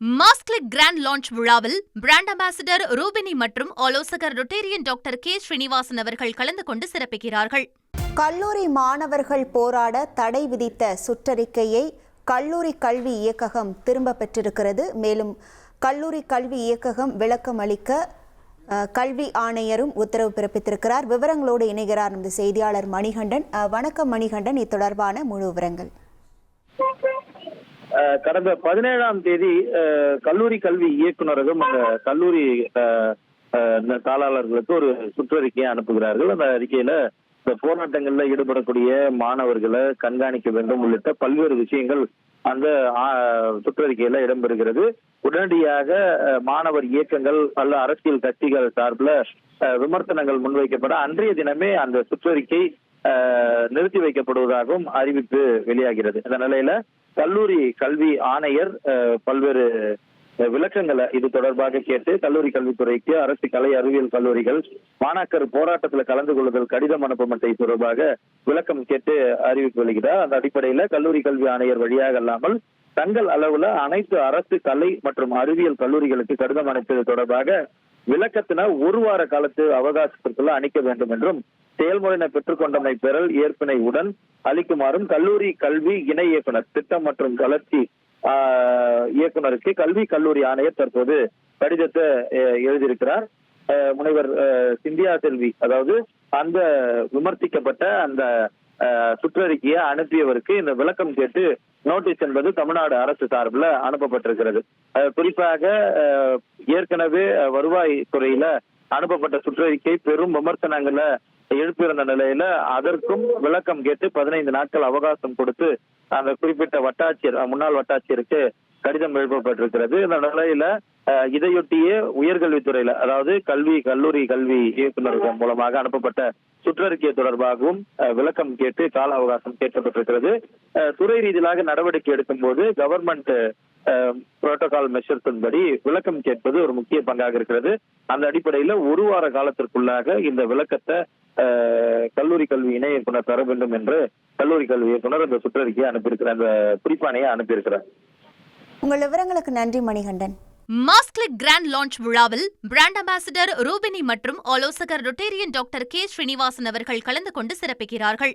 மாஸ்க்லிக் grand launch விழாவில் brand ambassador Rubini மற்றும் ஆலோசகர் ரொட்டேரியன் டாக்டர் கே ஸ்ரீனிவாசன் அவர்கள் கலந்து கொண்டு சிறப்பிக்கிறார்கள். கல்லூரி மாணவர்கள் போராட தடை விதித்த சுற்றறிக்கையை கல்லூரி கல்வி இயக்ககம் திரும்ப பெற்றிருக்கிறது. மேலும் கல்லூரி கல்வி இயக்ககம் விளக்கம் அளிக்க கல்வி ஆணையரும் உத்தரவு பிறப்பித்திருக்கிறார். விவரங்களோடு இணைகிறார் நமது செய்தியாளர் மணிகண்டன். வணக்கம் மணிகண்டன், இது தொடர்பான முழு விவரங்கள். கடந்த 17ஆம் தேதி கல்லூரி கல்வி இயக்குநரகம் அந்த கல்லூரி தாளாளர்களுக்கு ஒரு சுற்றறிக்கையை அனுப்புகிறார்கள். அந்த அறிக்கையில இந்த போராட்டங்கள்ல ஈடுபடக்கூடிய மாணவர்களை கண்காணிக்க வேண்டும் உள்ளிட்ட பல்வேறு விஷயங்கள் அந்த சுற்றறிக்கையில இடம்பெறுகிறது. உடனடியாக மாணவர் இயக்கங்கள் பல அரசியல் கட்சிகள் சார்பில் விமர்சனங்கள் முன்வைக்கப்பட அன்றைய தினமே அந்த சுற்றறிக்கை நிறுத்தி வைக்கப்படுவதாகவும் அறிவிப்பு வெளியாகிறது. இந்த நிலையில கல்லூரி கல்வி ஆணையர் பல்வேறு விளக்கங்களை இது தொடர்பாக கேட்டு கல்லூரி கல்வித்துறைக்கு அரசு கலை அறிவியல் கல்லூரிகள் மாணாக்கர் போராட்டத்தில் கலந்து கொள்ளுதல் கடிதம் அனுப்பப்பட்டது தொடர்பாக விளக்கம் கேட்டு அறிவிப்பு வெளியிட்டார். அந்த அடிப்படையில கல்லூரி கல்வி ஆணையர் வழியாக அல்லாமல் தங்கள் அளவுல அனைத்து அரசு கலை மற்றும் அறிவியல் கல்லூரிகளுக்கு கடிதம் அனுப்பியது தொடர்பாக விளக்கத்தின ஒரு வார காலத்து அவகாசத்திற்குள்ள அளிக்க வேண்டும் என்றும் செயல்முறையினை பெற்றுக்கொண்டமை பெறல் ஏற்பினை உடன் அளிக்குமாறும் கல்லூரி கல்வி இணை இயக்குனர் திட்டம் மற்றும் வளர்ச்சி இயக்குனருக்கு கல்வி கல்லூரி ஆணையர் தற்போது கடிதத்தை எழுதியிருக்கிறார். முனைவர் சிந்தியா செல்வி, அதாவது அந்த விமர்சிக்கப்பட்ட அந்த சுற்றறிக்கையை அனுப்பியவருக்கு இந்த விளக்கம் கேட்டு நோட்டீஸ் என்பது தமிழ்நாடு அரசு சார்பில் அனுப்பப்பட்டிருக்கிறது. குறிப்பாக ஏற்கனவே வருவாய் துறையில அனுப்பப்பட்ட சுற்றறிக்கை பெரும் விமர்சனங்களை எழுப்பியிருந்த நிலையில அதற்கும் விளக்கம் கேட்டு 15 நாட்கள் அவகாசம் கொடுத்து அந்த குறிப்பிட்ட வட்டாட்சியர் முன்னாள் வட்டாட்சியருக்கு கடிதம் எழுப்பப்பட்டிருக்கிறது. இந்த நிலையில இதையொட்டியே உயர்கல்வித்துறையில அதாவது கல்லூரி கல்வி இயக்குநர்கள் மூலமாக அனுப்பப்பட்ட சுற்றறிக்கை தொடர்பாகவும் விளக்கம் கேட்டு கால அவகாசம் கேட்கப்பட்டிருக்கிறது. துறை ரீதியாக நடவடிக்கை எடுக்கும் போது கவர்மெண்ட் புரோட்டோகால் மெஷர்ஸின் படி விளக்கம் கேட்பது ஒரு முக்கிய பங்காக இருக்கிறது. அந்த அடிப்படையில ஒரு வார காலத்திற்குள்ளாக இந்த விளக்கத்தை கல்லூரி கல்வி இணை இயக்குனர் தர வேண்டும் என்று கல்லூரி கல்வி இயக்குனர் அந்த சுற்றறிக்கையை அனுப்பியிருக்கிறார், அந்த குறிப்பாணையை அனுப்பியிருக்கிறார். உங்கள் விவரங்களுக்கு நன்றி மணிகண்டன். மாஸ்க்லிக் கிராண்ட் லான்ச் விழாவில் பிராண்ட் அம்பாசிடர் ரூபினி மற்றும் ஆலோசகர் ரொட்டேரியன் டாக்டர் கே ஸ்ரீனிவாசன் அவர்கள் கலந்து கொண்டு சிறப்பிக்கிறார்கள்.